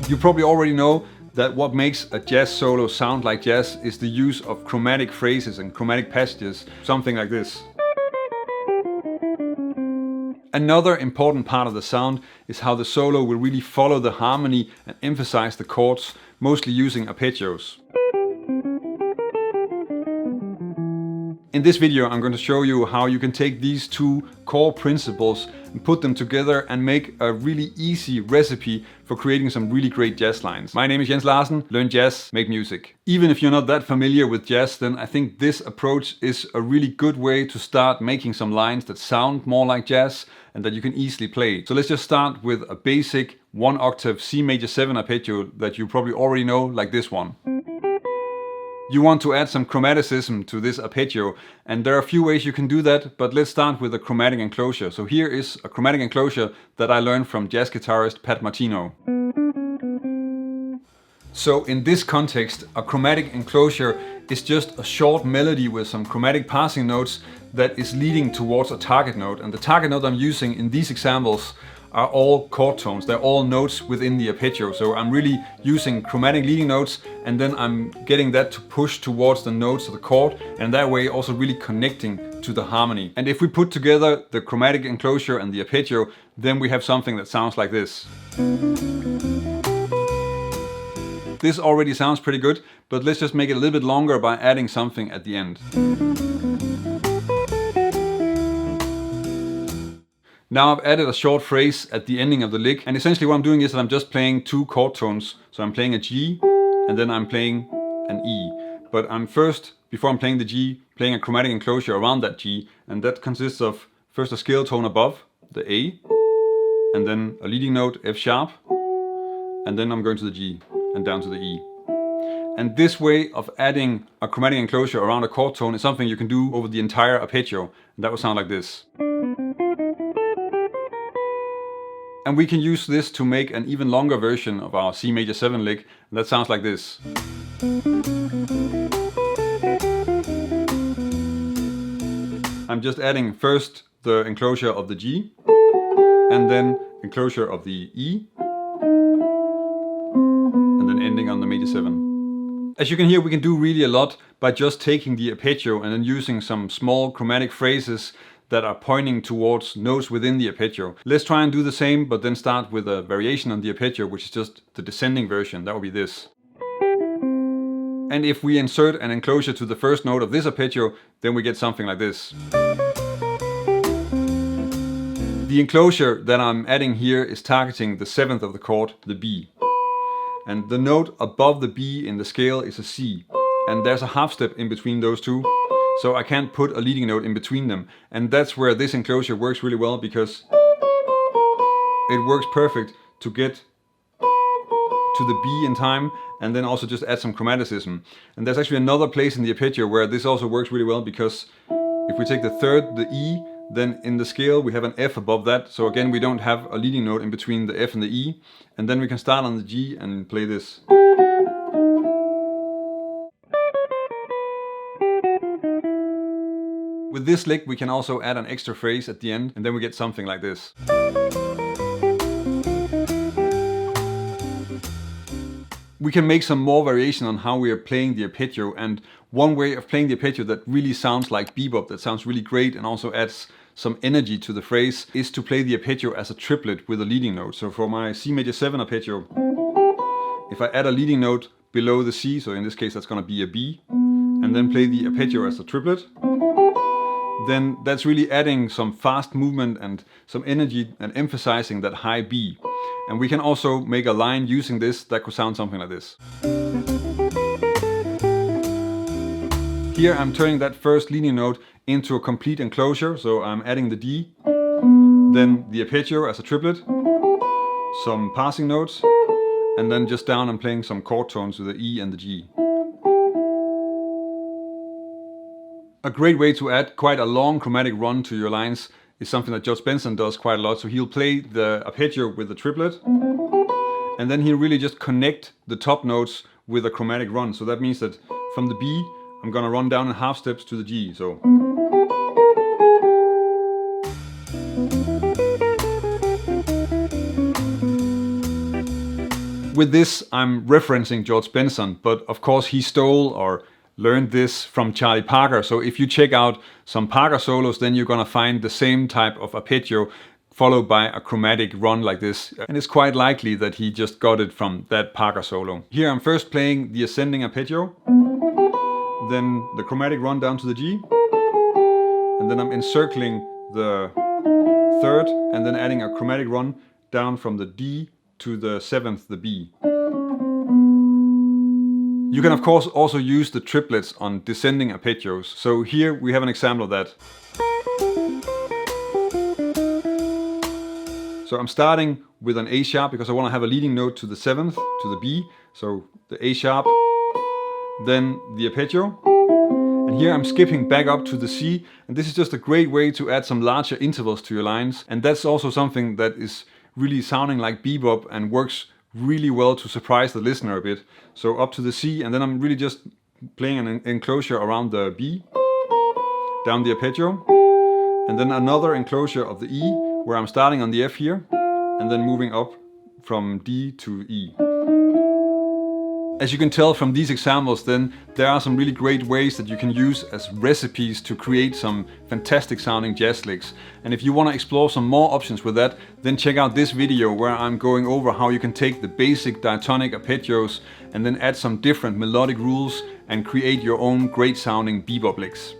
You probably already know that what makes a jazz solo sound like jazz is the use of chromatic phrases and chromatic passages, something like this. Another important part of the sound is how the solo will really follow the harmony and emphasize the chords, mostly using arpeggios. In this video I'm going to show you how you can take these two core principles and put them together and make a really easy recipe for creating some really great jazz lines. My name is Jens Larsen, learn jazz, make music. Even if you're not that familiar with jazz, then I think this approach is a really good way to start making some lines that sound more like jazz and that you can easily play. So let's just start with a basic 1 octave C major 7 arpeggio that you probably already know, like this one. You want to add some chromaticism to this arpeggio, and there are a few ways you can do that, but let's start with a chromatic enclosure. So here is a chromatic enclosure that I learned from jazz guitarist Pat Martino. So in this context, a chromatic enclosure is just a short melody with some chromatic passing notes that is leading towards a target note, and the target note I'm using in these examples are all chord tones. They're all notes within the arpeggio. So I'm really using chromatic leading notes, and then I'm getting that to push towards the notes of the chord, and that way also really connecting to the harmony. And if we put together the chromatic enclosure and the arpeggio, then we have something that sounds like this. This already sounds pretty good, but let's just make it a little bit longer by adding something at the end. Now I've added a short phrase at the ending of the lick, and essentially what I'm doing is that I'm just playing two chord tones. So I'm playing a G, and then I'm playing an E. But I'm first, before I'm playing the G, playing a chromatic enclosure around that G, and that consists of first a scale tone above, the A, and then a leading note, F sharp, and then I'm going to the G and down to the E. And this way of adding a chromatic enclosure around a chord tone is something you can do over the entire arpeggio, and that will sound like this. And we can use this to make an even longer version of our C major 7 lick, and that sounds like this. I'm just adding first the enclosure of the G, and then enclosure of the E, and then ending on the major 7. As you can hear, we can do really a lot by just taking the arpeggio and then using some small chromatic phrases that are pointing towards notes within the arpeggio. Let's try and do the same, but then start with a variation on the arpeggio, which is just the descending version. That will be this. And if we insert an enclosure to the first note of this arpeggio, then we get something like this. The enclosure that I'm adding here is targeting the 7th of the chord, the B. And the note above the B in the scale is a C. And there's a half step in between those two. So I can't put a leading note in between them. And that's where this enclosure works really well, because it works perfect to get to the B in time and then also just add some chromaticism. And there's actually another place in the arpeggio where this also works really well, because if we take the 3rd, the E, then in the scale we have an F above that. So again, we don't have a leading note in between the F and the E. And then we can start on the G and play this. With this lick we can also add an extra phrase at the end, and then we get something like this. We can make some more variation on how we are playing the arpeggio, and one way of playing the arpeggio that really sounds like bebop, that sounds really great and also adds some energy to the phrase, is to play the arpeggio as a triplet with a leading note. So for my C major 7 arpeggio, if I add a leading note below the C, so in this case that's going to be a B, and then play the arpeggio as a triplet, then that's really adding some fast movement and some energy and emphasizing that high B. And we can also make a line using this that could sound something like this. Here I'm turning that first leading note into a complete enclosure, so I'm adding the D, then the arpeggio as a triplet, some passing notes, and then just down I'm playing some chord tones with the E and the G. A great way to add quite a long chromatic run to your lines is something that George Benson does quite a lot. So he'll play the arpeggio with the triplet, and then he'll really just connect the top notes with a chromatic run. So that means that from the B, I'm gonna run down in half steps to the G. So With this, I'm referencing George Benson, but of course he stole or learned this from Charlie Parker. So if you check out some Parker solos, then you're gonna find the same type of arpeggio followed by a chromatic run like this. And it's quite likely that he just got it from that Parker solo. Here I'm first playing the ascending arpeggio, then the chromatic run down to the G, and then I'm encircling the third and then adding a chromatic run down from the D to the seventh, the B. You can of course also use the triplets on descending arpeggios. So here we have an example of that. So I'm starting with an A sharp because I want to have a leading note to the seventh, to the B. So the A sharp, then the arpeggio. And here I'm skipping back up to the C. And this is just a great way to add some larger intervals to your lines. And that's also something that is really sounding like bebop and works really well to surprise the listener a bit. So up to the C, and then I'm really just playing an enclosure around the B, down the arpeggio, and then another enclosure of the E, where I'm starting on the F here, and then moving up from D to E. As you can tell from these examples, then there are some really great ways that you can use as recipes to create some fantastic sounding jazz licks. And if you want to explore some more options with that, then check out this video where I'm going over how you can take the basic diatonic arpeggios and then add some different melodic rules and create your own great sounding bebop licks.